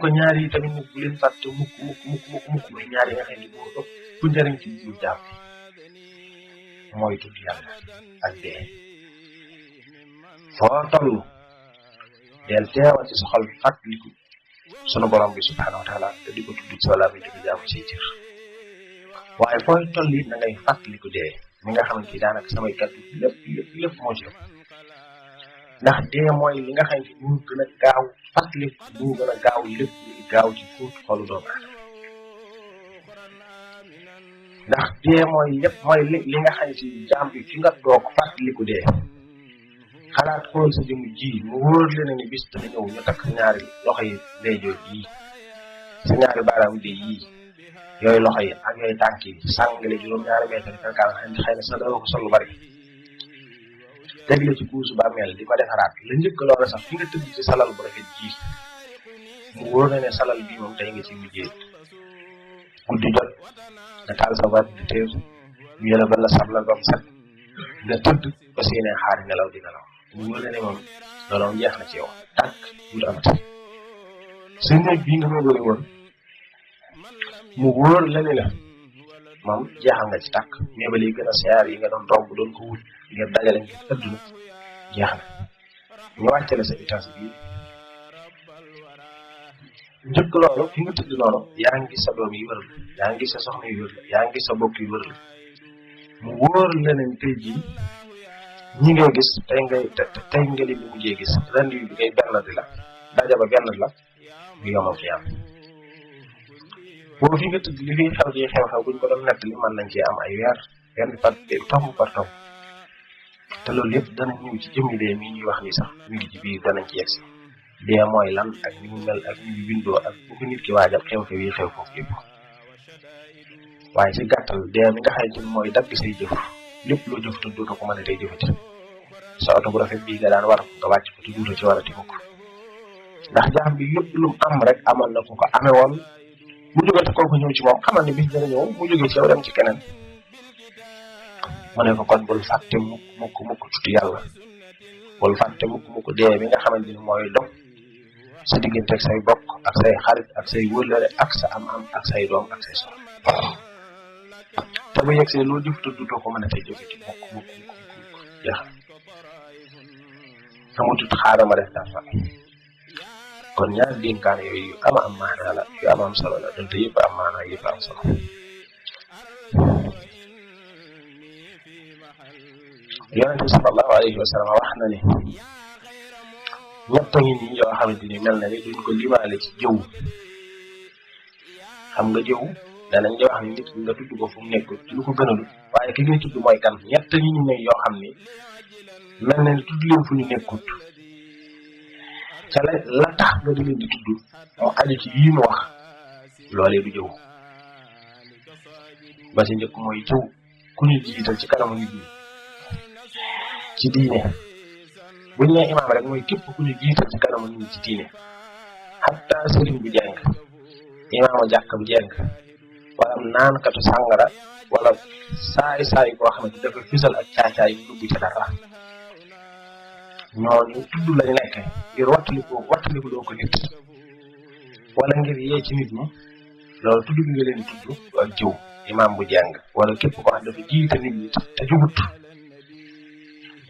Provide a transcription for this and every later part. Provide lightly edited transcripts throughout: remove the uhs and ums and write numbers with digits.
ko ñaari yi tamit bu leen fàtte mukk mooy ñaari nga xam ne moo ëpp njëriñ ci biir jàmm mooy tudd yàlla ak dee foo toll del teewal ci sa xol fàttaliku sunu borom bi subhanahu wa taala te di ko tudd ci wala bi di ko jaamu say cër waaye fooy toll it na ngay fàttaliku dee mi nga xamante ni daanaka samay kàddu lépp moo ci ëpp ndax dee mooy li nga xam ne mu gën a gaaw fàttaliku mu gën a gaaw lépp luy gaaw ci fóot xolu doomu aadama ndax dee mooy lépp mooy li nga xam ne si jaam bi fi nga toog fàttaliku dee xalaat xool sa jëmm ji mu wóor leen ni bis dana ñëw ñu takk ñaari loxo yi ndeyjoor yii sa ñaari baaraam de yii yooyu loxo yi ak yooyu tànk yi sàngale juróom-ñaari mètre kankaan xëy na sax dama ko sol lu bari teg la ci kuusu bàmmeel di ko defaraat la njëkk loola sax fi nga tëdd ci salal bu rafet ji mu wóor na ne salal bii moom tey nga ci mujjee guddi jot nga taal sa bat di teew ñu yëla ba la sablal ba mu set nga tëdd ba séenee xaari nelaw di nelaw mu wóor na ne moom loolu jeex na ci yow tàkk du amati sa néeg bii nga méngale woon mu wóor la ne la moom jeexal nga ci tàkk mais ba léegi gën a seer yi nga doon romb doon ko wut ngir dajale ngir adduna jeex na ñu wàcce la sa étage bii njëkk loolu fi nga tëdd noonu yaa ngi gis sa doom yi wër la yaa ngi gis sa soxna yi wër la yaa ngi gis sa bokk yi wër la mu wóor la ne tey jii ñi ngay gis tey nga leen di mujjee gis ren bi ngay benn di la daja ba benn la bu yomal fi am boo fi nga tëdd li fiy xew ci xew-xew buñ ko doon nettali mën nañ cee am ay weer tomb par tomb te loolu yëpp dana ñëw ci jëmmi dee mii ñuy wax ni sax mi ngi ci biir danañ ci yegsi dee mooy lan ak ni mu mel ak ni mu bindoo ak bu ko nit ki waajal xew-xew yi xew foofu yëpp waaye ci gàttal dee mi nga xamante ni mooy dagg say jëf lépp loo jëf te dootoo ko mën a tey jëfati sa oto bu rafet bii nga daan war nga wàcc ko te duutoo ci war a timu ko ndax jaam bi lépp lu mu am rek amal na ko ko amee woon mu jóge te kooku ñëw ci moom xamal ne bis dana ñëw mu jóge ci yow dem ci keneen mu ne ko kon bul fàtte mukk tudd yàlla bul fàtte mukk dee mi nga xamante ni mooy dog sa diggante ak say bokk ak say xarit ak say wëllëre ak sa am ak say doom ak say soxla te bu yegsee loo jëf te duutoo ko mën a tey jëfati mukk jeex amutut xaaral ma def dara kon ñaar dénkaan yooyu yu am maanaa la yu am solo la donte yëpp am maanaa yëpp am solo yonente bi sallallahu alayhi wa sallam wax na ne ñett ngi nii yoo xamante ni mel na ni duñ ko limaale ci jëw xam nga jëw danañ di wax ni nit nga tudd ko fu mu nekk ci lu ko gënalu waaye ki ngay tudd mooy kan ñett ngi ñu ne yoo xam ni mel na ni tudd leen fu ñu nekkut ca la tax nga di leen di tudd moo aju ci yii mu wax loolee du jëw ba ci njëkk mooy jëw ku ñu jiital ci kanamu nit ñi ci diine buñ nee imaam rek mooy képp ku ñu jiital ci kanamu nit ñi ci diine xatta sëriñ bu jeng imaamu jàkk bu jeng wala naankatu sàngara wala saay boo xamante dafa fisal ak caacaay yu dugg ca dara ñooñu tudd lañ nekk ngir wattaliku loo ko nit wala ngir yee ci nit ñi loolu tudd nga leen tudd ak jëw imaam bu jàng wala képp ko xam dafa jiite nit ñi te jubut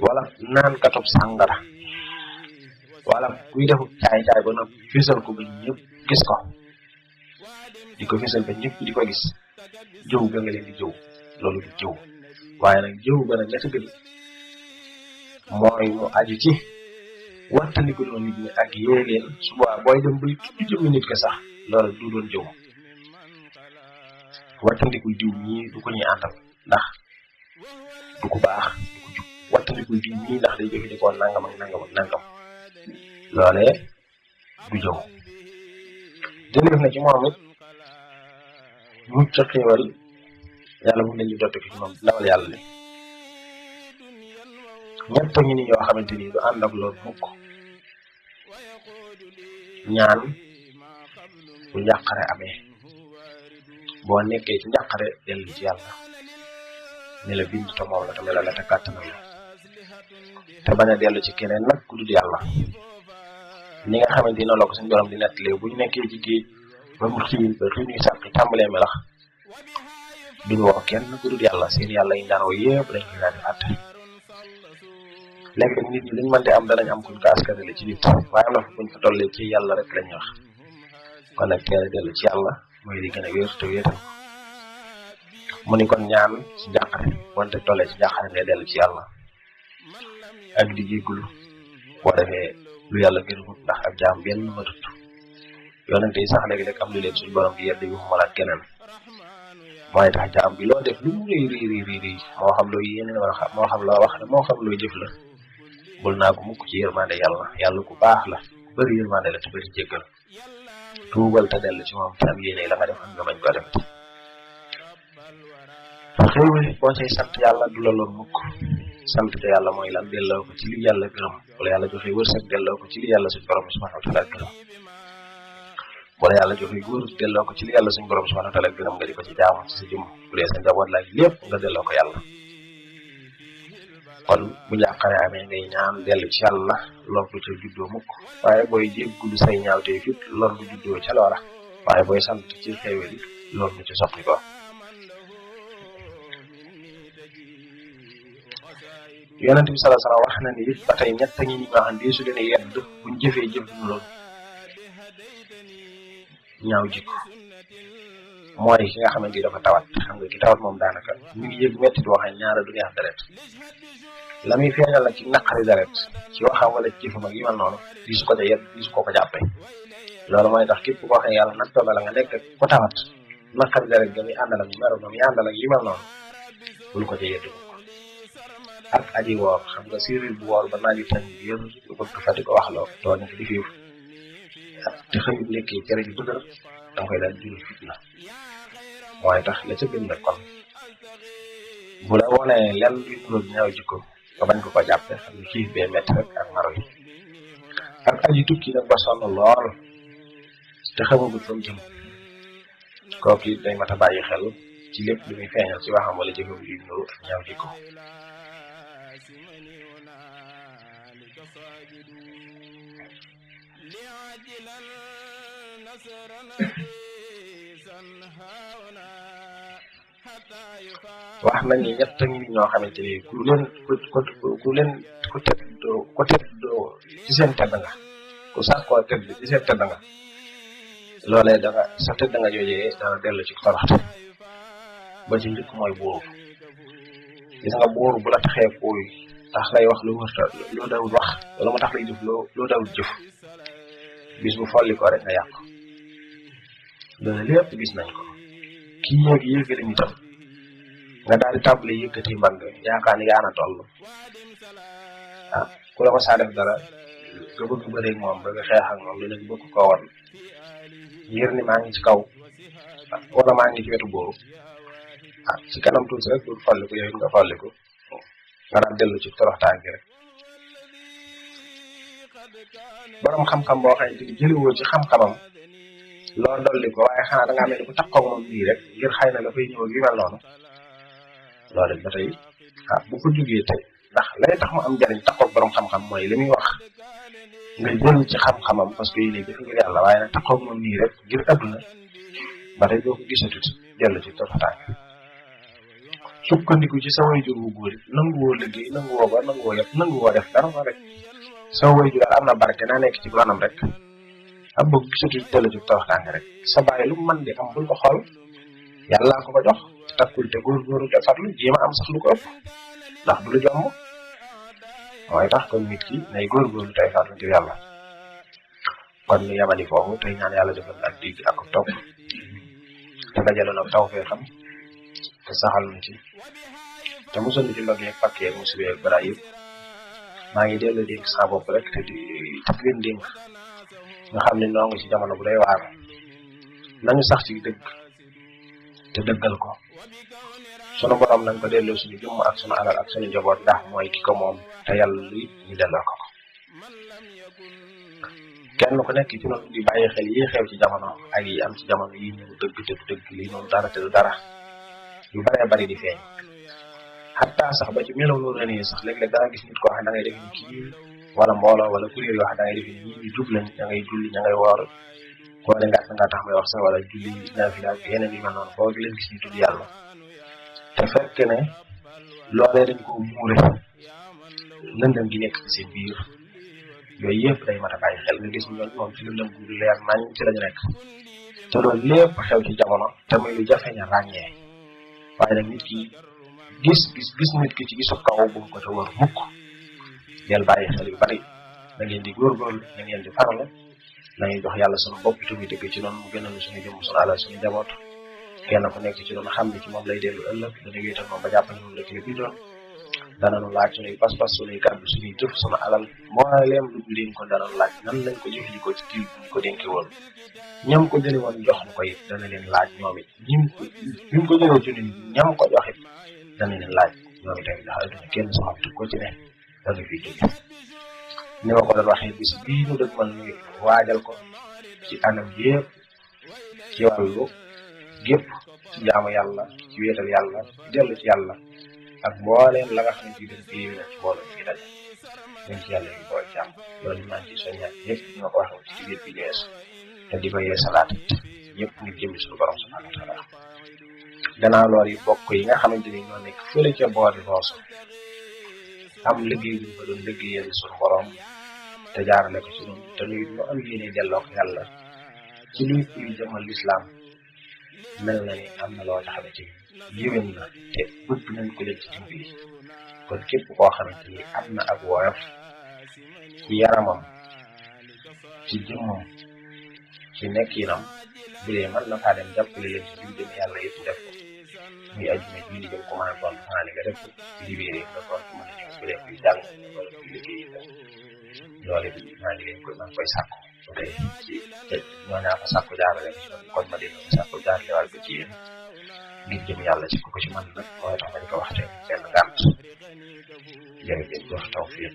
wala naan katub sàngara wala kuy defu caay ba noppi fisal ko ba ñëpp gis ko di ko fisal ba ñëpp di ko gis jëw ga nga leen di jëw loolu du jëw waaye nag jëw ba nag ñett gën mooy mu aju ci wattandiku doon nit ñi ak yee leen suba booy dem bay tudd jëmmi nit ka sax loolu du doon jëw wattandikul diw ñii du ko ñuy àndal ndax du ko baax du ko jub wattandikul diw ñii ndax day jëfandikoo nangam ak nangam loolee du jëw jëleef na ci moom it mucc ca xéewal yàlla mun nañu dotte ko ci moom ndawal yàlla li ñett ngi ni yoo xamante ni du ànd ak loolu mukk ñaan bu njàqare amee boo nekkee ci njàqare dellu ci yàlla ne la bind te moom la te melal la te kàttanam la te bañ a dellu ci keneen nag ku dul yàlla ñi nga xamante ni la ko suñu borom di nettalee bu ñu nekkee ci géej ba mu xiin ba xiin yu sàq tàmbalee melax duñu woo kenn ku dul yàlla seen yàlla yi daan woo yëpp dañ koy daal di fàtte léegi nit ñi luñ mën di am danañ am kuñ ko askanale ci nit waaye am na fa buñ fa tollee ci yàlla rek lañuy wax kon nag teel a dellu ci yàlla mooy li gën a wér te wéetal ko mu ni kon ñaan ci jàqare wante tollee ci jàqare ngay dellu ci yàlla ak di jéggulu boo defee lu yàlla gërëmut ndax ak jaam benn matut yonente yi sax léegi-léeg am lu leen suñu borom bi yedd yu malaat keneen mooy tax jaam bi loo def lu mu rëy moo xam loo yéene wala moo xam loo wax la moo xam loo jëf la bul naa ko mukk ci yërmande yàlla ku baax la ku bëri yërmande la te bëri jéggal tuubal te dellu ci moom te am yéene la nga def nga bañ ko defati xéewal boo cay sant yàlla du la loon mukk sant te yàlla mooy lan delloo ko ci li yàlla gërëm wala yàlla joxe wërsëg delloo ko ci li yàlla suñu borom subhanahu wa taala gërëm wala yàlla joxe góor delloo ko ci li yàlla suñu borom subhanahu wa taala gërëm nga di ko ci jaamu ci sa jëm bu dee sa njaboot la lépp nga delloo ko yàlla kon bu njàqare amee ngay ñaan dellu ci yàlla lor du ca juddoo mukk waaye booy jéggulu say ñaawtee fit lor du juddoo ca loola waaye booy sant ci xéewal yi lor du ci soxli ko yonent bi sallallahu alayhi wasallam wax na ni it ba tey ñett ñi ñoo xam ne su leen yedd buñ jëfee jëf ñu loolu ñaaw jikko mooy ki nga xamante ni dafa tawat xam nga ki tawat moom daanaka ñu ngi yëg metti boo xam ne ñaara du neex deret la muy feeñal la ci naqari deret ci waxam wala ci jëfam ak yu mel noonu gisu ko ca yedd gisu ko jàppee loolu mooy tax képp koo xam ne yàlla nattoo la nga nekk ko tawat naqari deret ga muy àndal ak meru ga muy àndal ak yu mel noonu bul ko ca yedd ak aji woor xam nga séeréer bu woor ba naaju tan bi yër lu bëgg fa di ko wax loo tooñ di fiif te xëyut nekkee cere ji dëgër da nga koy daal jur fitna mooy tax la ca gën nag kon bu la wonee lenn luy nuróog ñaaw jikko nga bañ ko jàppe xam ne xiif bee métti rek ak maro yi ak aji tukki nag ba sonn lool te xamagul fa mu jëm kooku it day mat a bàyyi xel ci lépp lu muy feeñal ci waxam wala jëfam luy nuru ak ñaaw jikko wax nañ ni ñett ngi ñoo xamante ni ku tedd ci seen tedd nga ku sàkkoo tedd ci seen tedd nga loolee da nga sa tedd nga joojee dana dellu ci toroxte ba ci njëkk mooy buur gis nga buur bu la taxee kuuy tax lay wax lu wërta loo dawul wax wala mu tax lay jëf loo dawul jëf bis bu folli ko rek nga yàq loolu lépp gis nañ ko kii yéegi lañu tam nga daal di tàmbali yëkkati mbagg yaakaar ni yaa na toll ku la ko saa def dara nga bëgg bëreeg moom bëgg xeex ak moom lu nekk bëgg ko war ngir ni maa ngi ci kaw wala maa ngi ci wetu boobu ci kanam tuuti rek bul folliku yow nga folliku nga daan dellu ci toroxtaan gi rek borom xam-xam boo xam ne jëliwoo ci xam-xamam loolu dolli ko waaye xanaa da ngaa mel ni ku taxaw moom nii rek ngir xëy na dafay ñëw yu mel noonu loolu ba tey bu ko jógee tey ndax lay tax mu am njariñ taxaw borom xam-xam mooy li muy wax nga jël ci xam-xamam parce que yéen jëf ngir yàlla waaye nag taxaw moom nii rek ngir adduna ba tey doo ko gisatut dellu ci toroxtaan gi sukkandiku ci sa wayjur wu góor it nanguwoo liggéey nanguwoo ba nanguwoo def dara rek sa wayjur daal am na barke naa nekk ci ronam rek am bëgg gisatu dellu ci toroxtaan rek sa bàyyi lu mën di am bul ko xool yàllaa ko jox takkul te góorgóorlu te farlu jéema am sax lu ko ëpp ndax du lu jomb mooy tax kon nit ki nay góorgóorlu tey farlu ngir yàlla kon ñu yamani foofu tey ñaan yàlla defal ak digg ak topp te dajaloon ak taw fee xam te saxal na ci te mosul ci log yeeg pàkk yeeg musibe yeeg balaa yëpp maa ngi dellu dénk saa bopp rek te di leen dénk nga xam ne noo ngi ci jamono bu day waar nañu sax ci dëgg te dëggal ko sunu borom nañ ko delloo suñu jëmm ak sunu alal ak suñu njaboot ndax mooy ki ko moom te yàlla luy ñu delloo ko kenn ku nekk ci noonu di bàyyi xel yi xew ci jamono ak yi am ci jamono yi ñu dëgg te du dëgg lii noonu dara te du dara yu baree bari di feeñ xataa sax ba ci melaw loolu nii sax léeg-léeg dara gis nit koo xam ne da ngay def ni kii wala mbooloo wala kuréel yoo xam da ngay def ñi ñu jub lañ ña ngay julli ña ngay woor wala nga tax may wax sax wala julli naafila ak yeneen yu mel noonu foo leen gis ñu tudd yàlla te fekk ne loolee dañ ko muure lëndëm gi nekk ci seen biir yooyu yëpp day mat a bàyyi xel nga gis ñoom moom ci lëndëm gu leer nañ ci lañu nekk te loolu lépp xew ci jamono te muy lu jafe ña ràññee waaye nag nit ki gis nit ki ci gisu kaw bu mu ko te war mukk del bàyyi xel yu bari da ngeen di góorgóorlu da ngeen di farlu nañuy jox yàlla sunu bopp te muy dëgg ci noonu mu gënal suñu jëmm sunu alal suñu njaboot kenn ku nekk ci doon xam ne ci moom lay dellu ëllëg dana wéetal moom ba jàpp ne moom rek la bindoon danañu laaj suñuy pas-pas suñuy kàddu suñuy jëf sunu alal mbooleem lu ñu leen ko danañu laaj nan lañ ko jëfandikoo ci kii ñu ko dénki woon ñam ko jëli woon jox ñu ko it dana leen laaj ñoom it ñim ko jëlee ci ñun ñam ko jox it dana leen laaj ñoom itamit ndax adduna kenn soxamtu ko ci ne dana fi jóge ni ma ko doon waxee bis bii ñu dëgg man ñu waajal ko ci anam yëpp ci wàllu gépp ci jaamu yàlla ci wéetal yàlla ci dellu ci yàlla ak mbooleem la nga xamante ni dañ fi yéwénal ci mbooloo fi daje dañ ci yàlla yi bool jàmm loolu maa ngi ci soññaat ñëpp ñu ma ko waxee ci biir bi yees te di ko yeesalaat ñëpp ngir jëmmi suñu borom subhanahu wa taala gannaaw loolu yi bokk yi nga xamante ni ñoo nekk fële ca boori Rooso am liggéey bu ñu fa doon liggéeyal suñu borom te jaarale ko ci ñun te luy ñu am yéene delloo ko yàlla ci luy jëmal lislaam mel na ni am na loo xamante ni yéwén na te bëgg nañ ko leen ci dimbali kon képp koo xamante ni am na ak woyof ci yaramam ci jëmmam ci nekkinam bu dee mën na faa dem jàppale leen ci jëm yàlla yëpp def ko muy ajuma ji di jëm ko mën a doon xaali nga def ko libéré nga doon ko mën a ñëw bu dee kuy jàng wala kuy liggéey loolu bi maa ngi koy sàkku tey ci ñoo ñaa fa sàkku jaarale ci ñoom kon ma dee ko sàkku jaarale wàll ko ci yéen ngir jëm yàlla ci ko ci man nag mooy tax ma di ko wax te benn gànt jërëjëf tawfiq